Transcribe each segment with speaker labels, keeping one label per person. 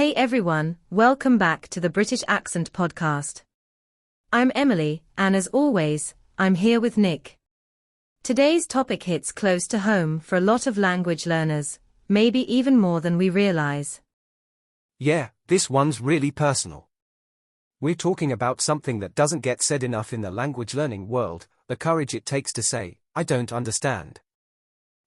Speaker 1: Hey everyone, welcome back to the British Accent Podcast. I'm Emily, and as always, I'm here with Nick. Today's topic hits close to home for a lot of language learners, maybe even more than we realize.
Speaker 2: Yeah, this one's really personal. We're talking about something that doesn't get said enough in the language learning world, the courage it takes to say, I don't understand.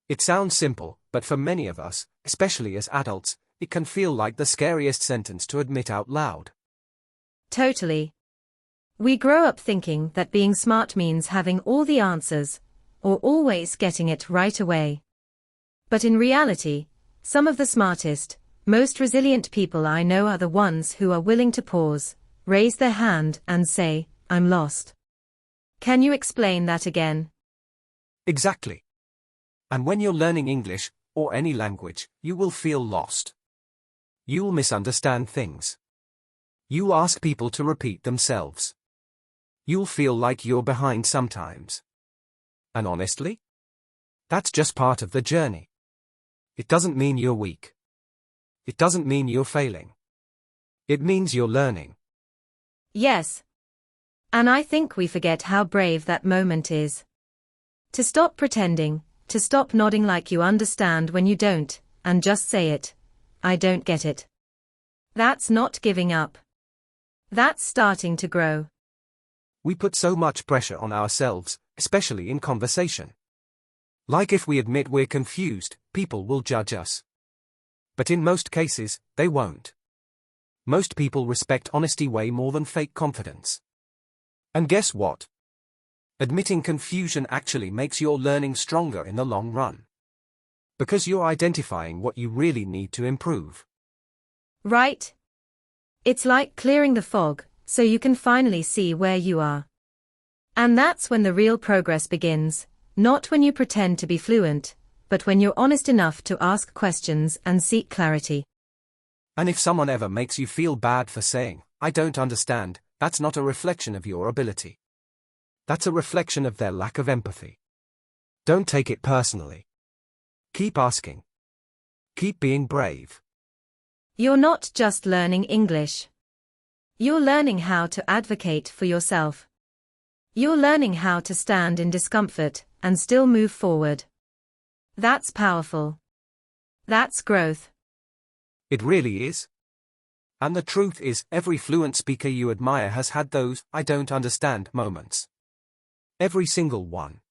Speaker 2: It sounds simple, but for many of us, especially as adults, it can feel like the scariest sentence to admit out loud.
Speaker 1: Totally. We grow up thinking that being smart means having all the answers, or always getting it right away. But in reality, some of the smartest, most resilient people I know are the ones who are willing to pause, raise their hand and say, I'm lost. Can you explain that again?
Speaker 2: Exactly. And when you're learning English, or any language, you will feel lost. You'll misunderstand things. You'll ask people to repeat themselves. You'll feel like you're behind sometimes. And honestly, that's just part of the journey. It doesn't mean you're weak. It doesn't mean you're failing. It means you're learning.
Speaker 1: Yes. And I think we forget how brave that moment is. To stop pretending, to stop nodding like you understand when you don't, and just say it. I don't get it. That's not giving up. That's starting to grow.
Speaker 2: We put so much pressure on ourselves, especially in conversation. Like if we admit we're confused, people will judge us. But in most cases, they won't. Most people respect honesty way more than fake confidence. And guess what? Admitting confusion actually makes your learning stronger in the long run. Because you're identifying what you really need to improve.
Speaker 1: Right? It's like clearing the fog, so you can finally see where you are. And that's when the real progress begins, not when you pretend to be fluent, but when you're honest enough to ask questions and seek clarity.
Speaker 2: And if someone ever makes you feel bad for saying, I don't understand, that's not a reflection of your ability. That's a reflection of their lack of empathy. Don't take it personally. Keep asking. Keep being brave.
Speaker 1: You're not just learning English. You're learning how to advocate for yourself. You're learning how to stand in discomfort and still move forward. That's powerful. That's growth.
Speaker 2: It really is. And the truth is, every fluent speaker you admire has had those I don't understand moments. Every single one.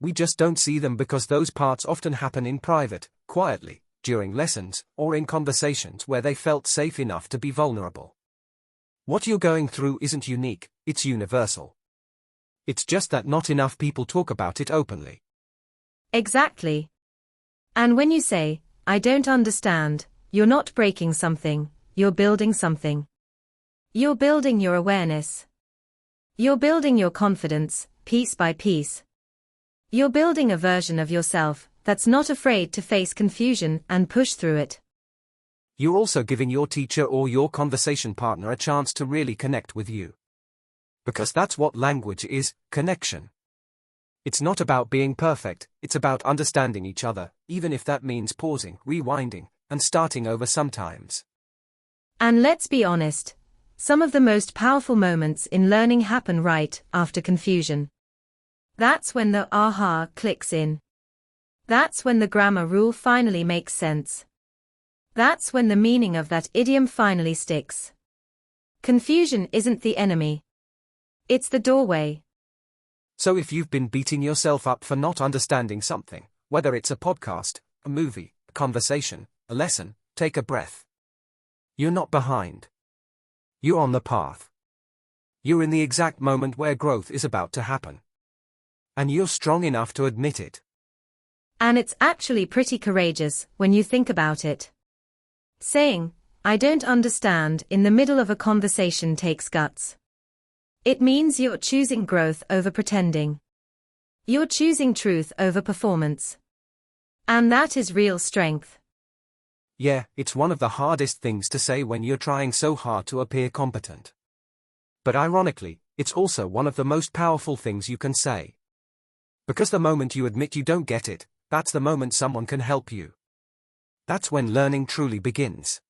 Speaker 2: We just don't see them because those parts often happen in private, quietly, during lessons, or in conversations where they felt safe enough to be vulnerable. What you're going through isn't unique, it's universal. It's just that not enough people talk about it openly.
Speaker 1: Exactly. And when you say, I don't understand, you're not breaking something, you're building something. You're building your awareness. You're building your confidence, piece by piece. You're building a version of yourself that's not afraid to face confusion and push through it.
Speaker 2: You're also giving your teacher or your conversation partner a chance to really connect with you. Because that's what language is, connection. It's not about being perfect, it's about understanding each other, even if that means pausing, rewinding, and starting over sometimes.
Speaker 1: And let's be honest, some of the most powerful moments in learning happen right after confusion. That's when the aha clicks in. That's when the grammar rule finally makes sense. That's when the meaning of that idiom finally sticks. Confusion isn't the enemy. It's the doorway.
Speaker 2: So if you've been beating yourself up for not understanding something, whether it's a podcast, a movie, a conversation, a lesson, take a breath. You're not behind. You're on the path. You're in the exact moment where growth is about to happen. And you're strong enough to admit it.
Speaker 1: And it's actually pretty courageous when you think about it. Saying, I don't understand in the middle of a conversation takes guts. It means you're choosing growth over pretending. You're choosing truth over performance. And that is real strength.
Speaker 2: Yeah, it's one of the hardest things to say when you're trying so hard to appear competent. But ironically, it's also one of the most powerful things you can say. Because the moment you admit you don't get it, that's the moment someone can help you. That's when learning truly begins.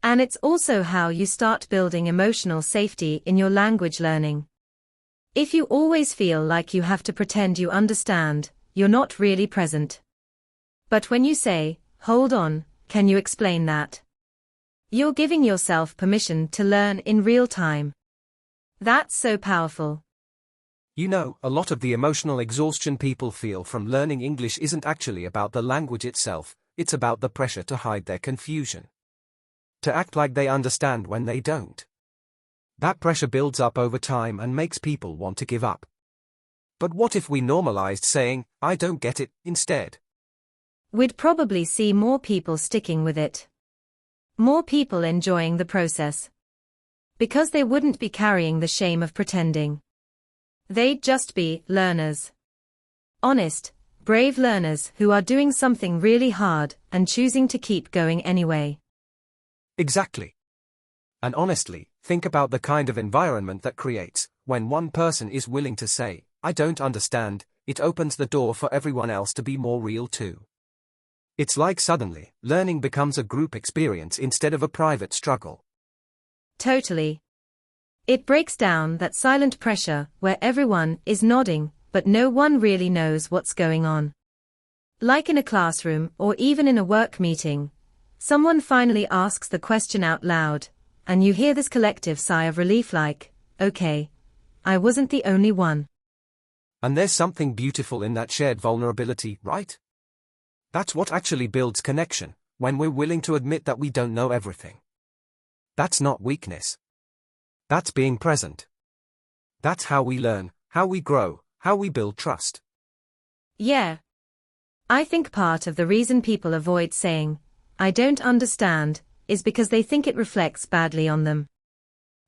Speaker 1: And it's also how you start building emotional safety in your language learning. If you always feel like you have to pretend you understand, you're not really present. But when you say, "Hold on, can you explain that?" you're giving yourself permission to learn in real time. That's so powerful.
Speaker 2: You know, a lot of the emotional exhaustion people feel from learning English isn't actually about the language itself, it's about the pressure to hide their confusion. To act like they understand when they don't. That pressure builds up over time and makes people want to give up. But what if we normalized saying, "I don't get it," instead?
Speaker 1: We'd probably see more people sticking with it. More people enjoying the process. Because they wouldn't be carrying the shame of pretending. They'd just be learners. Honest, brave learners who are doing something really hard and choosing to keep going anyway.
Speaker 2: Exactly. And honestly, think about the kind of environment that creates, when one person is willing to say, "I don't understand," it opens the door for everyone else to be more real too. It's like suddenly, learning becomes a group experience instead of a private struggle.
Speaker 1: Totally. It breaks down that silent pressure where everyone is nodding, but no one really knows what's going on. Like in a classroom or even in a work meeting, someone finally asks the question out loud, and you hear this collective sigh of relief like, "Okay, I wasn't the only one."
Speaker 2: And there's something beautiful in that shared vulnerability, right? That's what actually builds connection, when we're willing to admit that we don't know everything. That's not weakness. That's being present. That's how we learn, how we grow, how we build trust.
Speaker 1: Yeah. I think part of the reason people avoid saying, "I don't understand," is because they think it reflects badly on them.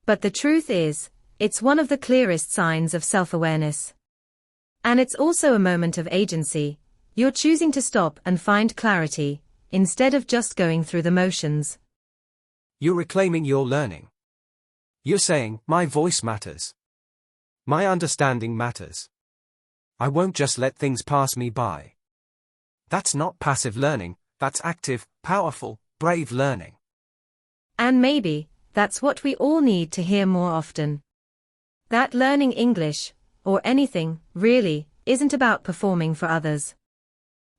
Speaker 1: But the truth is, it's one of the clearest signs of self-awareness. And it's also a moment of agency. You're choosing to stop and find clarity, instead of just going through the motions.
Speaker 2: You're reclaiming your learning. You're saying, "My voice matters. My understanding matters. I won't just let things pass me by." That's not passive learning, that's active, powerful, brave learning.
Speaker 1: And maybe, that's what we all need to hear more often. That learning English, or anything, really, isn't about performing for others.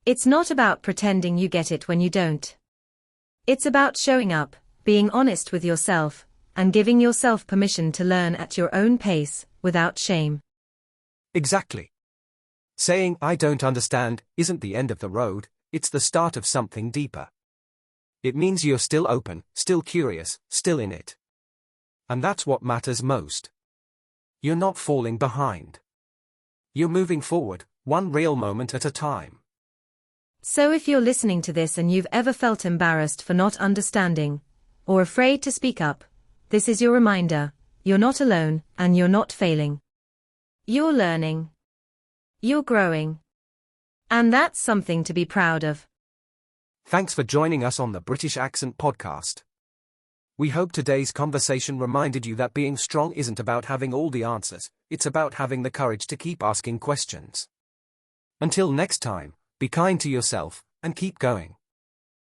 Speaker 1: It's not about pretending you get it when you don't. It's about showing up, being honest with yourself, and giving yourself permission to learn at your own pace, without shame.
Speaker 2: Exactly. Saying, "I don't understand," isn't the end of the road, it's the start of something deeper. It means you're still open, still curious, still in it. And that's what matters most. You're not falling behind. You're moving forward, one real moment at a time.
Speaker 1: So if you're listening to this and you've ever felt embarrassed for not understanding, or afraid to speak up, this is your reminder, you're not alone, and you're not failing. You're learning. You're growing. And that's something to be proud of.
Speaker 2: Thanks for joining us on the British Accent Podcast. We hope today's conversation reminded you that being strong isn't about having all the answers, it's about having the courage to keep asking questions. Until next time, be kind to yourself, and keep going.